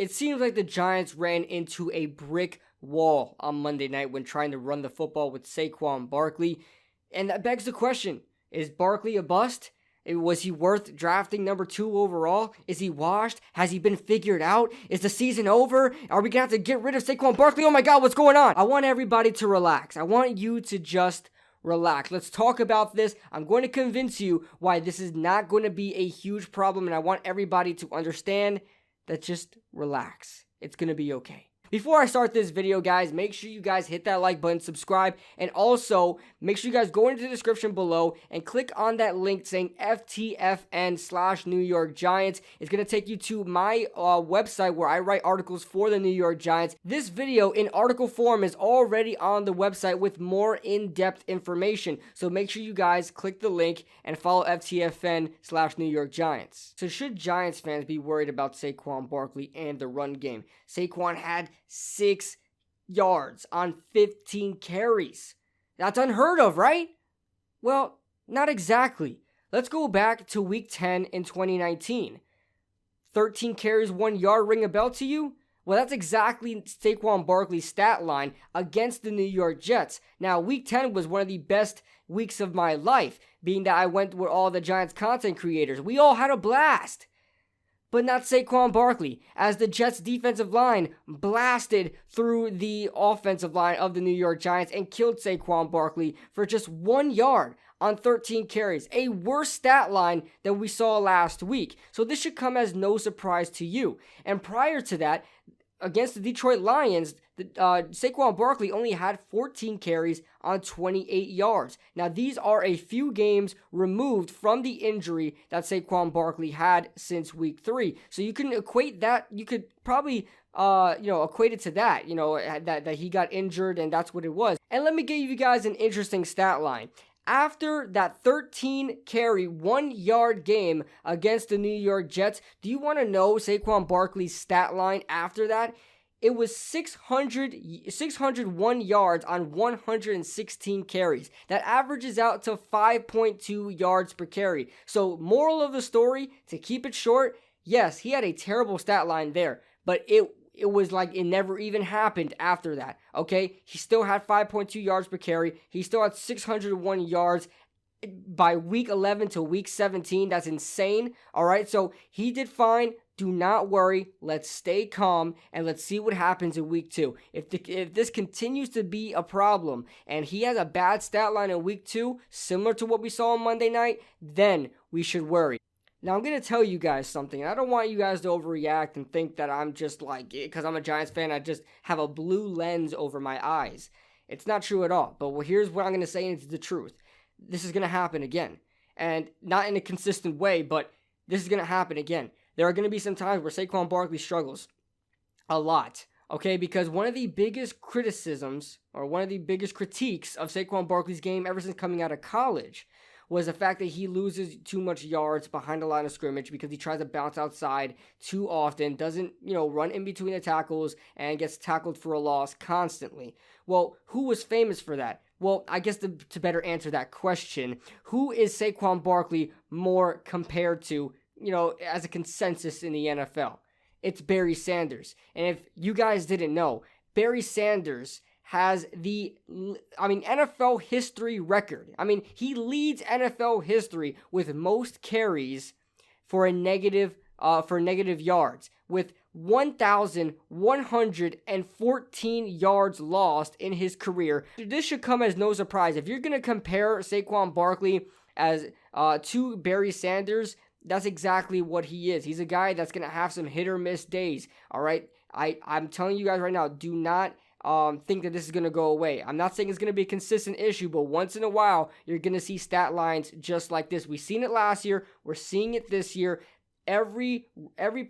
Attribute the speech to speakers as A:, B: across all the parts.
A: It seems like the Giants ran into a brick wall on Monday night when trying to run the football with Saquon Barkley. And that begs the question, is Barkley a bust? Was he worth drafting number 2 overall? Is he washed? Has he been figured out? Is the season over? Are we going to have to get rid of Saquon Barkley? Oh my God, what's going on? I want everybody to relax. I want you to just relax. Let's talk about this. I'm going to convince you why this is not going to be a huge problem, and I want everybody to understand that just relax. It's going to be okay. Before I start this video, guys, make sure you guys hit that like button, subscribe, and also make sure you guys go into the description below and click on that link saying FTFN/New York Giants. It's going to take you to my website where I write articles for the New York Giants. This video in article form is already on the website with more in-depth information. So make sure you guys click the link and follow FTFN/New York Giants. So should Giants fans be worried about Saquon Barkley and the run game? Saquon had 6 yards on 15 carries. That's unheard of, right? Well, not exactly. Let's go back to week 10 in 2019. 13 carries, 1 yard, ring a bell to you? Well, that's exactly Saquon Barkley's stat line against the New York Jets. Now, week 10 was one of the best weeks of my life, being that I went with all the Giants content creators. We all had a blast. But not Saquon Barkley, as the Jets' defensive line blasted through the offensive line of the New York Giants and killed Saquon Barkley for just 1 yard on 13 carries, a worse stat line than we saw last week. So this should come as no surprise to you. And prior to that, against the Detroit Lions, Saquon Barkley only had 14 carries on 28 yards. Now, these are a few games removed from the injury that Saquon Barkley had since week 3. So you can equate that, you could probably equate it to that, that he got injured and that's what it was. And let me give you guys an interesting stat line. After that 13 carry, 1 yard game against the New York Jets, do you want to know Saquon Barkley's stat line after that? It was 601 yards on 116 carries. That averages out to 5.2 yards per carry. So, moral of the story, to keep it short, yes, he had a terrible stat line there, but it was like it never even happened after that, okay? He still had 5.2 yards per carry. He still had 601 yards by week 11 to week 17. That's insane, all right? So he did fine. Do not worry. Let's stay calm, and let's see what happens in week 2. If this continues to be a problem, and he has a bad stat line in week 2, similar to what we saw on Monday night, then we should worry. Now, I'm going to tell you guys something. I don't want you guys to overreact and think that I'm just like, because I'm a Giants fan, I just have a blue lens over my eyes. It's not true at all. But here's what I'm going to say, and it's the truth. This is going to happen again. And not in a consistent way, but this is going to happen again. There are going to be some times where Saquon Barkley struggles a lot. Okay, because one of the biggest criticisms, or one of the biggest critiques of Saquon Barkley's game ever since coming out of college was the fact that he loses too much yards behind the line of scrimmage because he tries to bounce outside too often, doesn't, run in between the tackles, and gets tackled for a loss constantly. Well, who was famous for that? Well, I guess to better answer that question, who is Saquon Barkley more compared to, as a consensus in the NFL? It's Barry Sanders. And if you guys didn't know, Barry Sanders has the NFL history record. He leads NFL history with most carries for negative yards, with 1,114 yards lost in his career. This should come as no surprise. If you're going to compare Saquon Barkley as to Barry Sanders, that's exactly what he is. He's a guy that's going to have some hit or miss days, all right? I'm telling you guys right now, do not think that this is going to go away. I'm not saying it's going to be a consistent issue, but once in a while, you're going to see stat lines just like this. We've seen it last year. We're seeing it this year. Every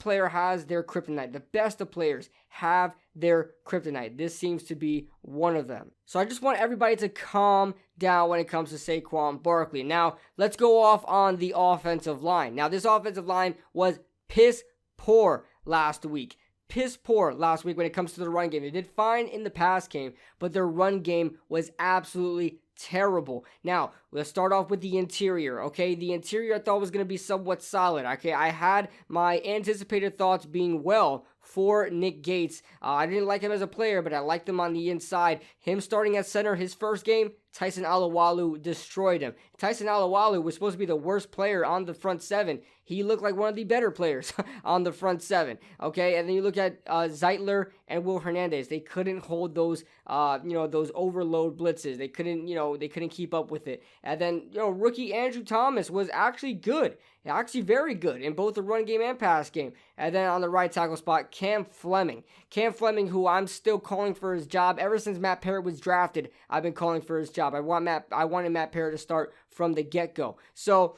A: player has their kryptonite. The best of players have their kryptonite. This seems to be one of them. So I just want everybody to calm down when it comes to Saquon Barkley. Now, let's go off on the offensive line. Now, this offensive line was piss poor last week. Piss poor last week when it comes to the run game. They did fine in the pass game, but their run game was absolutely terrible. Now, let's start off with the interior, okay? The interior I thought was going to be somewhat solid, okay? I had my anticipated thoughts being well for Nick Gates. I didn't like him as a player, but I liked him on the inside. Him starting at center his first game, Tyson Alualu destroyed him. Tyson Alualu was supposed to be the worst player on the front seven. He looked like one of the better players on the front seven. Okay, and then you look at Zeitler and Will Hernandez. They couldn't hold those, those overload blitzes. They couldn't keep up with it. And then, rookie Andrew Thomas was actually good. Actually very good in both the run game and pass game. And then on the right tackle spot, Cam Fleming. Cam Fleming, who I'm still calling for his job. Ever since Matt Parrott was drafted, I've been calling for his job. I wanted Matt Parrott to start from the get-go. So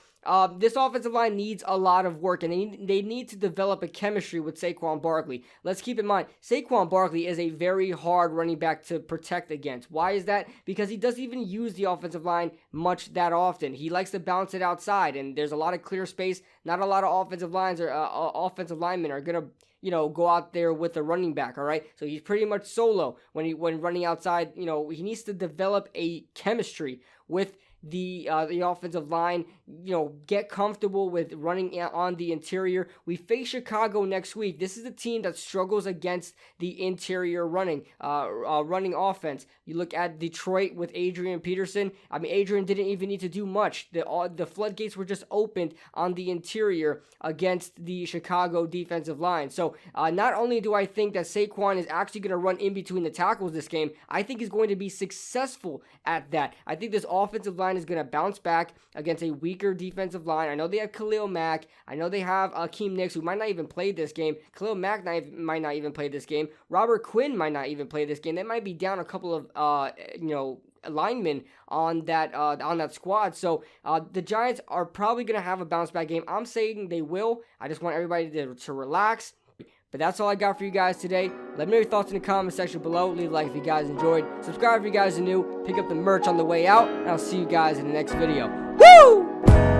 A: this offensive line needs a lot of work, and they need to develop a chemistry with Saquon Barkley. Let's keep in mind, Saquon Barkley is a very hard running back to protect against. Why is that? Because he doesn't even use the offensive line much that often. He likes to bounce it outside, and there's a lot of clear space. Not a lot of offensive linemen are gonna go out there with the running back, all right? So he's pretty much solo when running outside. He needs to develop a chemistry with the offensive line, get comfortable with running on the interior. We face Chicago next week. This is a team that struggles against the interior running offense. You look at Detroit with Adrian Peterson. I mean, Adrian didn't even need to do much. The floodgates were just opened on the interior against the Chicago defensive line. So not only do I think that Saquon is actually going to run in between the tackles this game, I think he's going to be successful at that. I think this offensive line is going to bounce back against a weaker defensive line. I know they have Khalil Mack. I know they have Akeem Nicks, who might not even play this game. Khalil Mack might not even play this game. Robert Quinn might not even play this game. They might be down a couple of linemen on that squad. So the Giants are probably going to have a bounce back game. I'm saying they will. I just want everybody to relax. But that's all I got for you guys today. Let me know your thoughts in the comment section below. Leave a like if you guys enjoyed. Subscribe if you guys are new. Pick up the merch on the way out. And I'll see you guys in the next video. Woo!